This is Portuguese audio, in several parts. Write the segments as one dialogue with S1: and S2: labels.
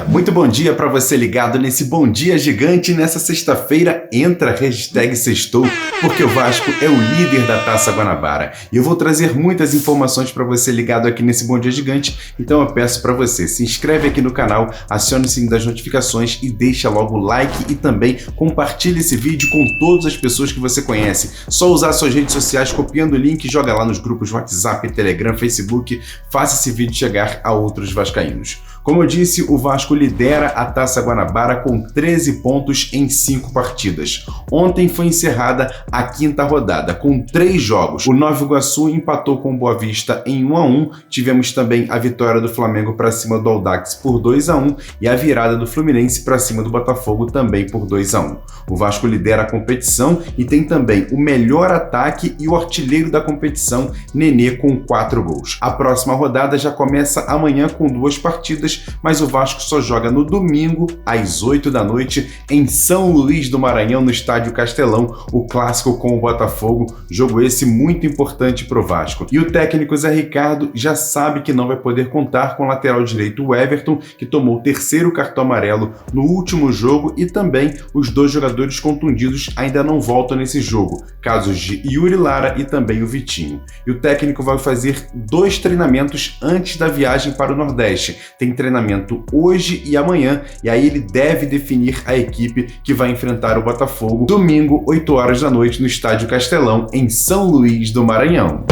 S1: muito bom dia para você ligado nesse Bom Dia Gigante. Nessa sexta-feira, entra a hashtag Sextou, porque o Vasco é o líder da Taça Guanabara. E eu vou trazer muitas informações para você ligado aqui nesse Bom Dia Gigante, então eu peço para você, se inscreve aqui no canal, acione o sininho das notificações e deixa logo o like e também compartilhe esse vídeo com todas as pessoas que você conhece. Só usar suas redes sociais, copiando o link, joga lá nos grupos WhatsApp, Telegram, Facebook, faça esse vídeo chegar a outros vascaínos. Como eu disse, o Vasco lidera a Taça Guanabara com 13 pontos em 5 partidas. Ontem foi encerrada a 5ª rodada, com 3 jogos. O Nova Iguaçu empatou com o Boa Vista em 1-1. Tivemos também a vitória do Flamengo para cima do Audax por 2-1 e a virada do Fluminense para cima do Botafogo também por 2-1. O Vasco lidera a competição e tem também o melhor ataque e o artilheiro da competição, Nenê, com 4 gols. A próxima rodada já começa amanhã com 2 partidas, mas o Vasco só joga no domingo, às 8 da noite, em São Luís do Maranhão, no Estádio Castelão, o clássico com o Botafogo, jogo esse muito importante para o Vasco. E o técnico Zé Ricardo já sabe que não vai poder contar com o lateral direito o Everton, que tomou o 3º cartão amarelo no último jogo, e também os 2 jogadores contundidos ainda não voltam nesse jogo, casos de Yuri Lara e também o Vitinho. E o técnico vai fazer 2 treinamentos antes da viagem para o Nordeste. Tem treinamento hoje e amanhã, e aí ele deve definir a equipe que vai enfrentar o Botafogo domingo, 8 horas da noite, no Estádio Castelão, em São Luís do Maranhão.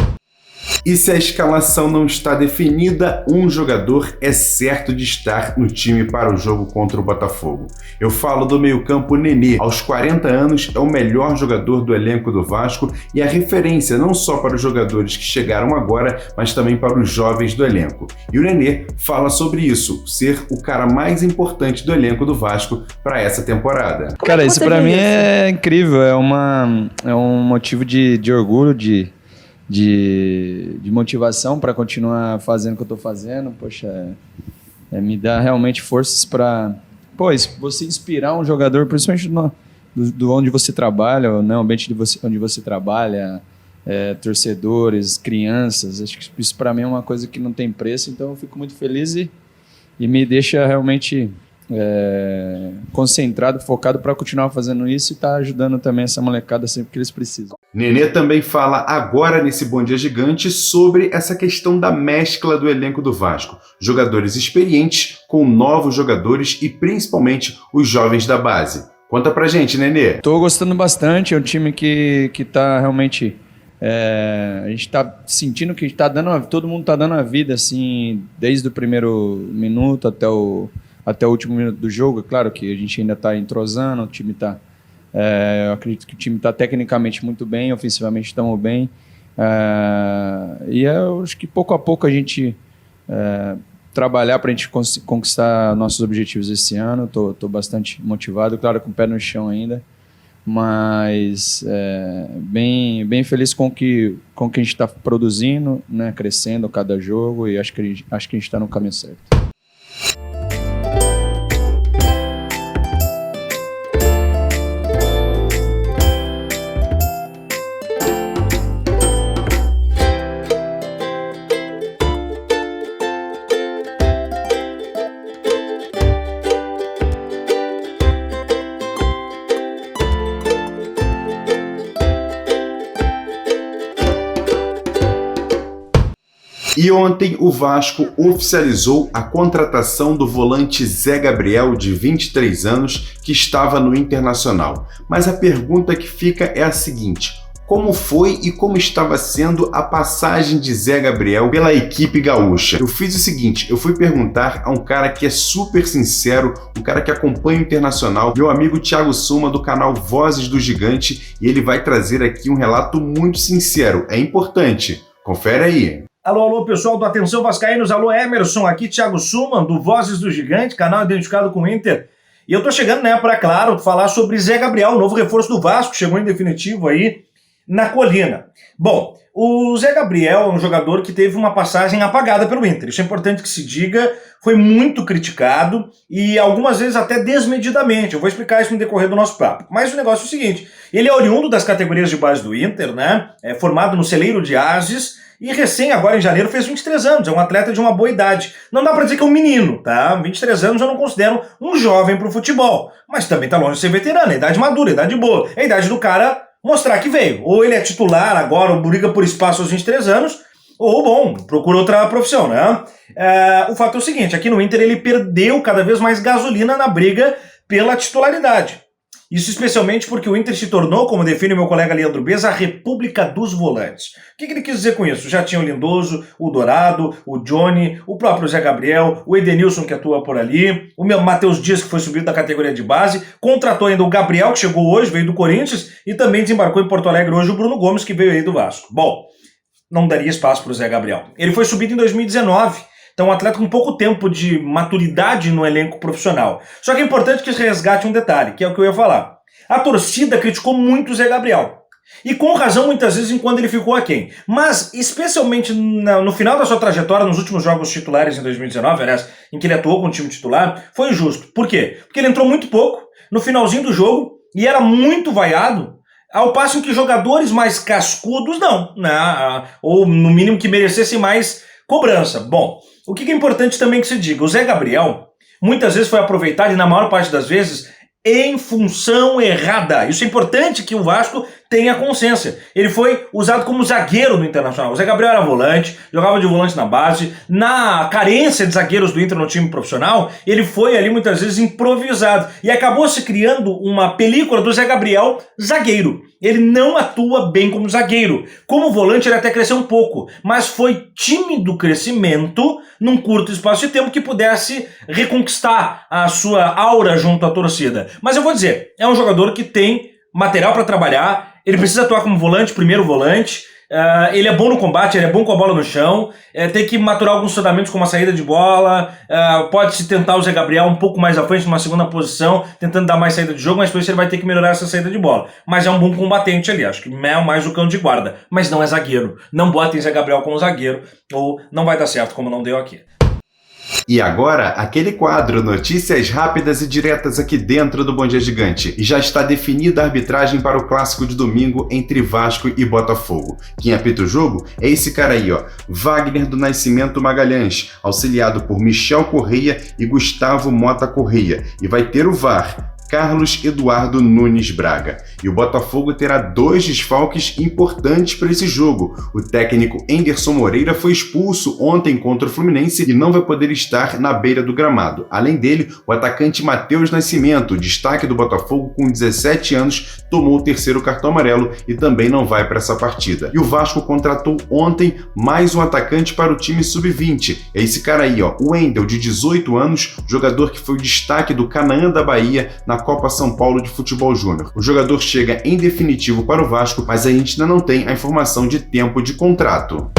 S1: E se a escalação não está definida, um jogador é certo de estar no time para o jogo contra o Botafogo. Eu falo do meio-campo Nenê. Aos 40 anos, é o melhor jogador do elenco do Vasco e a referência não só para os jogadores que chegaram agora, mas também para os jovens do elenco. E o Nenê fala sobre isso, ser o cara mais importante do elenco do Vasco para essa temporada.
S2: Cara, isso para mim é incrível, é um motivo de orgulho, de motivação para continuar fazendo o que eu estou fazendo. Poxa, me dá realmente forças para você inspirar um jogador, principalmente do onde você trabalha, né, o ambiente onde você trabalha, torcedores, crianças. Acho que isso para mim é uma coisa que não tem preço, então eu fico muito feliz e me deixa realmente concentrado, focado para continuar fazendo isso e estar ajudando também essa molecada sempre que eles precisam.
S1: Nenê também fala agora nesse Bom Dia Gigante sobre essa questão da mescla do elenco do Vasco. Jogadores experientes com novos jogadores e principalmente os jovens da base. Conta pra gente, Nenê.
S2: Tô gostando bastante, é um time que tá realmente... a gente tá sentindo que todo mundo tá dando a vida, assim, desde o primeiro minuto até o último minuto do jogo. É claro que a gente ainda está entrosando, o time está... eu acredito que o time está tecnicamente muito bem, ofensivamente estamos bem. E eu acho que pouco a pouco a gente trabalhar para a gente conquistar nossos objetivos esse ano. Estou bastante motivado, claro, com o pé no chão ainda, mas bem feliz com o que a gente está produzindo, né, crescendo cada jogo, e acho que a gente está no caminho certo.
S1: E ontem o Vasco oficializou a contratação do volante Zé Gabriel, de 23 anos, que estava no Internacional. Mas a pergunta que fica é a seguinte: como foi e como estava sendo a passagem de Zé Gabriel pela equipe gaúcha? Eu fiz o seguinte, eu fui perguntar a um cara que é super sincero, um cara que acompanha o Internacional, meu amigo Thiago Suma, do canal Vozes do Gigante, e ele vai trazer aqui um relato muito sincero. É importante. Confere aí.
S3: Alô, pessoal do Atenção Vascaínos, alô Emerson, aqui Thiago Suma, do Vozes do Gigante, canal identificado com o Inter. E eu tô chegando, para, claro, falar sobre Zé Gabriel, o novo reforço do Vasco, chegou em definitivo aí na Colina. Bom, o Zé Gabriel é um jogador que teve uma passagem apagada pelo Inter, isso é importante que se diga, foi muito criticado e algumas vezes até desmedidamente. Eu vou explicar isso no decorrer do nosso papo. Mas o negócio é o seguinte, ele é oriundo das categorias de base do Inter, né? É formado no celeiro de Ases, E recém, agora em janeiro, fez 23 anos. É um atleta de uma boa idade. Não dá pra dizer que é um menino, tá? 23 anos eu não considero um jovem pro futebol. Mas também tá longe de ser veterano. É idade madura, idade boa. É a idade do cara mostrar que veio. Ou ele é titular agora, ou briga por espaço aos 23 anos, ou, bom, procura outra profissão, né? O fato é o seguinte, aqui no Inter ele perdeu cada vez mais gasolina na briga pela titularidade. Isso especialmente porque o Inter se tornou, como define o meu colega Leandro Bez, a República dos Volantes. O que ele quis dizer com isso? Já tinha o Lindoso, o Dourado, o Johnny, o próprio Zé Gabriel, o Edenilson que atua por ali, o meu Matheus Dias que foi subido da categoria de base, contratou ainda o Gabriel que chegou hoje, veio do Corinthians e também desembarcou em Porto Alegre hoje o Bruno Gomes que veio aí do Vasco. Bom, não daria espaço para o Zé Gabriel. Ele foi subido em 2019. Então, um atleta com pouco tempo de maturidade no elenco profissional. Só que é importante que se resgate um detalhe, que é o que eu ia falar. A torcida criticou muito o Zé Gabriel. E com razão, muitas vezes, enquanto ele ficou aquém. Mas, especialmente no final da sua trajetória, nos últimos jogos titulares em 2019, aliás, em que ele atuou com o time titular, foi injusto. Por quê? Porque ele entrou muito pouco, no finalzinho do jogo, e era muito vaiado, ao passo que jogadores mais cascudos não, né? Ou, no mínimo, que merecessem mais cobrança. Bom, o que é importante também que se diga, o Zé Gabriel muitas vezes foi aproveitado, e na maior parte das vezes, em função errada. Isso é importante que o Vasco tenha consciência. Ele foi usado como zagueiro no Internacional. O Zé Gabriel era volante, jogava de volante na base. Na carência de zagueiros do Inter no time profissional, ele foi ali muitas vezes improvisado. E acabou se criando uma película do Zé Gabriel zagueiro. Ele não atua bem como zagueiro. Como volante ele até cresceu um pouco, mas foi tímido crescimento num curto espaço de tempo que pudesse reconquistar a sua aura junto à torcida. Mas eu vou dizer, é um jogador que tem material para trabalhar, ele precisa atuar como volante, primeiro volante, ele é bom no combate, ele é bom com a bola no chão, tem que maturar alguns fundamentos como a saída de bola, pode-se tentar o Zé Gabriel um pouco mais à frente, numa segunda posição, tentando dar mais saída de jogo, mas por isso ele vai ter que melhorar essa saída de bola. Mas é um bom combatente ali, acho que é mais o cão de guarda, mas não é zagueiro. Não botem Zé Gabriel como zagueiro, ou não vai dar certo como não deu aqui.
S1: E agora, aquele quadro Notícias Rápidas e Diretas aqui dentro do Bom Dia Gigante. E já está definida a arbitragem para o clássico de domingo entre Vasco e Botafogo. Quem apita o jogo é esse cara aí, ó, Wagner do Nascimento Magalhães, auxiliado por Michel Correia e Gustavo Mota Correia. E vai ter o VAR, Carlos Eduardo Nunes Braga. E o Botafogo terá 2 desfalques importantes para esse jogo. O técnico Enderson Moreira foi expulso ontem contra o Fluminense e não vai poder estar na beira do gramado. Além dele, o atacante Matheus Nascimento, destaque do Botafogo com 17 anos, tomou o 3º cartão amarelo e também não vai para essa partida. E o Vasco contratou ontem mais um atacante para o time sub-20. É esse cara aí, ó, o Wendel, de 18 anos, jogador que foi o destaque do Canaã da Bahia na Copa São Paulo de Futebol Júnior. O jogador chega em definitivo para o Vasco, mas a gente ainda não tem a informação de tempo de contrato.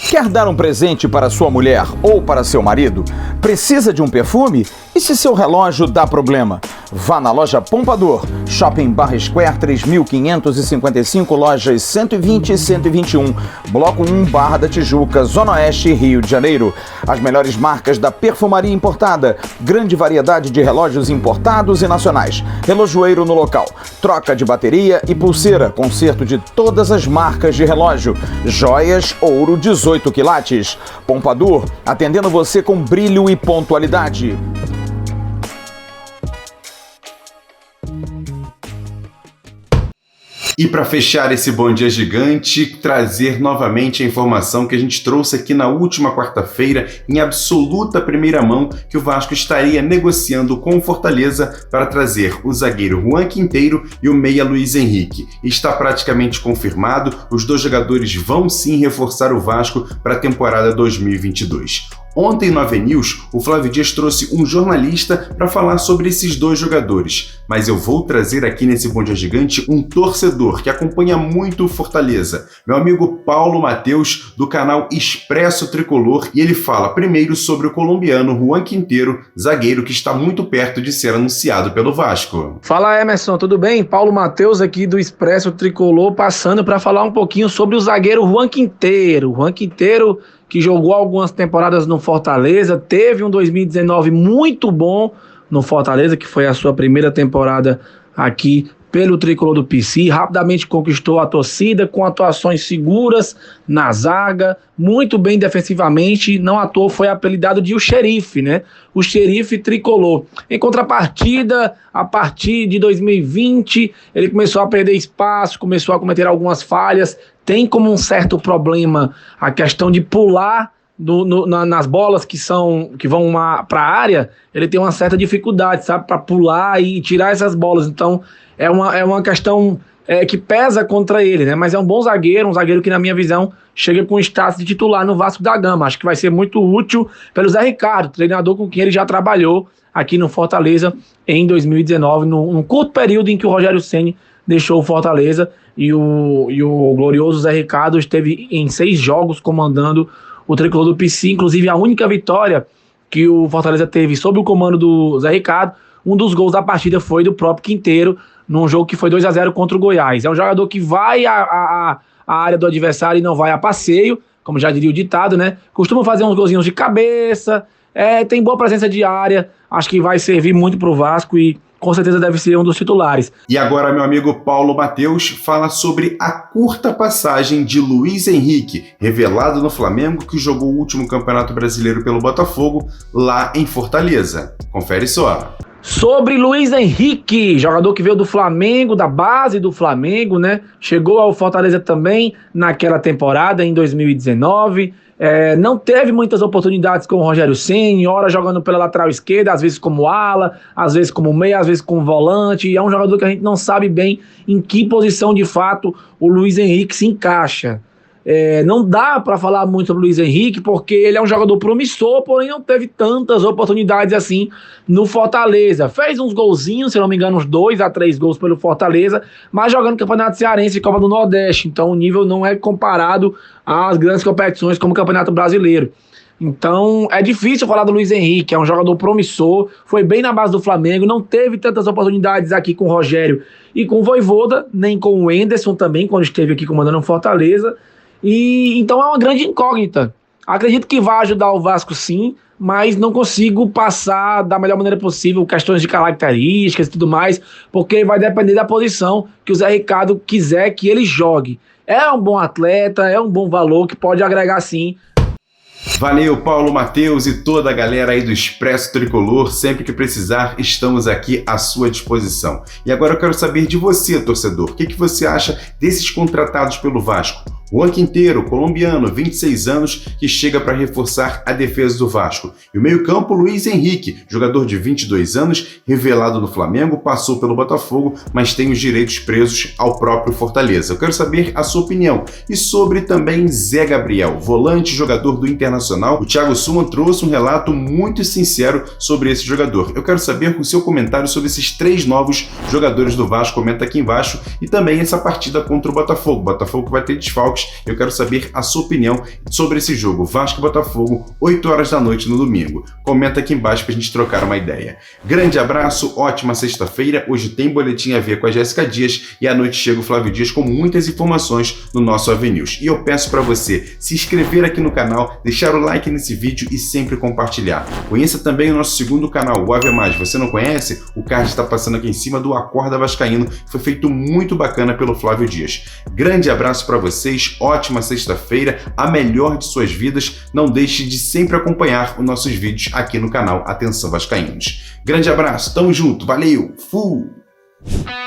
S4: Quer dar um presente para sua mulher ou para seu marido? Precisa de um perfume? E se seu relógio dá problema? Vá na loja Pompador, Shopping Barra Square 3555, lojas 120 e 121, Bloco 1, Barra da Tijuca, Zona Oeste, Rio de Janeiro. As melhores marcas da perfumaria importada, grande variedade de relógios importados e nacionais, relojoeiro no local, troca de bateria e pulseira, conserto de todas as marcas de relógio, joias, ouro 18 quilates. Pompador, atendendo você com brilho e pontualidade.
S1: E para fechar esse Bom Dia Gigante, trazer novamente a informação que a gente trouxe aqui na última quarta-feira, em absoluta primeira mão, que o Vasco estaria negociando com o Fortaleza para trazer o zagueiro Juan Quinteiro e o meia Luiz Henrique. Está praticamente confirmado, os 2 jogadores vão sim reforçar o Vasco para a temporada 2022. Ontem no AVNews, o Flávio Dias trouxe um jornalista para falar sobre esses 2 jogadores, mas eu vou trazer aqui nesse Bom Dia Gigante um torcedor que acompanha muito o Fortaleza, meu amigo Paulo Mateus, do canal Expresso Tricolor, e ele fala primeiro sobre o colombiano Juan Quinteiro, zagueiro que está muito perto de ser anunciado pelo Vasco.
S5: Fala, Emerson, tudo bem? Paulo Mateus aqui do Expresso Tricolor, passando para falar um pouquinho sobre o zagueiro Juan Quinteiro. Juan Quinteiro, que jogou algumas temporadas no Fortaleza, teve um 2019 muito bom no Fortaleza, que foi a sua primeira temporada aqui pelo tricolor do PC, rapidamente conquistou a torcida com atuações seguras na zaga, muito bem defensivamente, não à toa foi apelidado de o xerife, né? O xerife tricolor. Em contrapartida, a partir de 2020, ele começou a perder espaço, começou a cometer algumas falhas, tem como um certo problema a questão de pular nas bolas que vão para a área, ele tem uma certa dificuldade, sabe, para pular e tirar essas bolas. Então é uma questão que pesa contra ele, né? Mas é um bom zagueiro, um zagueiro que, na minha visão, chega com status de titular no Vasco da Gama. Acho que vai ser muito útil pelo Zé Ricardo, treinador com quem ele já trabalhou aqui no Fortaleza em 2019, num curto período em que o Rogério Ceni deixou o Fortaleza, e o glorioso Zé Ricardo esteve em 6 jogos comandando o tricolor do PC. Inclusive, a única vitória que o Fortaleza teve sob o comando do Zé Ricardo, um dos gols da partida foi do próprio Quinteiro, num jogo que foi 2-0 contra o Goiás. É um jogador que vai à área do adversário e não vai a passeio, como já diria o ditado, né? Costuma fazer uns golzinhos de cabeça, tem boa presença de área, acho que vai servir muito pro Vasco e com certeza deve ser um dos titulares.
S1: E agora, meu amigo Paulo Matheus fala sobre a curta passagem de Luiz Henrique, revelado no Flamengo, que jogou o último Campeonato Brasileiro pelo Botafogo, lá em Fortaleza. Confere só.
S5: Sobre Luiz Henrique, jogador que veio do Flamengo, da base do Flamengo, né? Chegou ao Fortaleza também naquela temporada, em 2019. Não teve muitas oportunidades com o Rogério Ceni, ora jogando pela lateral esquerda, às vezes como ala, às vezes como meia, às vezes como volante. E é um jogador que a gente não sabe bem em que posição de fato o Luiz Henrique se encaixa. Não dá para falar muito sobre o Luiz Henrique, porque ele é um jogador promissor, porém não teve tantas oportunidades assim no Fortaleza. Fez uns golzinhos, se não me engano, uns 2 a 3 gols pelo Fortaleza, mas jogando Campeonato Cearense e Copa do Nordeste, então o nível não é comparado às grandes competições como o Campeonato Brasileiro. Então é difícil falar do Luiz Henrique, é um jogador promissor, foi bem na base do Flamengo, não teve tantas oportunidades aqui com o Rogério e com o Vojvoda, nem com o Enderson também, quando esteve aqui comandando o Fortaleza. E então é uma grande incógnita. Acredito que vai ajudar o Vasco, sim, mas não consigo passar da melhor maneira possível questões de características e tudo mais, porque vai depender da posição que o Zé Ricardo quiser que ele jogue. É um bom atleta, é um bom valor que pode agregar, sim.
S1: Valeu, Paulo Matheus e toda a galera aí do Expresso Tricolor. Sempre que precisar, estamos aqui à sua disposição. E agora eu quero saber de você, torcedor. O que você acha desses contratados pelo Vasco? Juan Quinteiro, colombiano, 26 anos, que chega para reforçar a defesa do Vasco. E o meio-campo, Luiz Henrique, jogador de 22 anos, revelado no Flamengo, passou pelo Botafogo, mas tem os direitos presos ao próprio Fortaleza. Eu quero saber a sua opinião. E sobre também Zé Gabriel, volante, jogador do Internacional. O Thiago Suman trouxe um relato muito sincero sobre esse jogador. Eu quero saber o seu comentário sobre esses 3 novos jogadores do Vasco. Comenta aqui embaixo. E também essa partida contra o Botafogo. O Botafogo vai ter desfalques. Eu quero saber a sua opinião sobre esse jogo. Vasco e Botafogo, 8 horas da noite no domingo. Comenta aqui embaixo pra gente trocar uma ideia. Grande abraço, ótima sexta-feira. Hoje tem boletim a ver com a Jéssica Dias e à noite chega o Flávio Dias com muitas informações no nosso AVNews. E eu peço para você se inscrever aqui no canal, deixar o like nesse vídeo e sempre compartilhar. Conheça também o nosso segundo canal, o AV+. Você não conhece? O card está passando aqui em cima do Acorda Vascaíno, que foi feito muito bacana pelo Flávio Dias. Grande abraço para vocês. Ótima sexta-feira, a melhor de suas vidas. Não deixe de sempre acompanhar os nossos vídeos aqui no canal Atenção Vascaínos. Grande abraço, tamo junto, valeu, fui!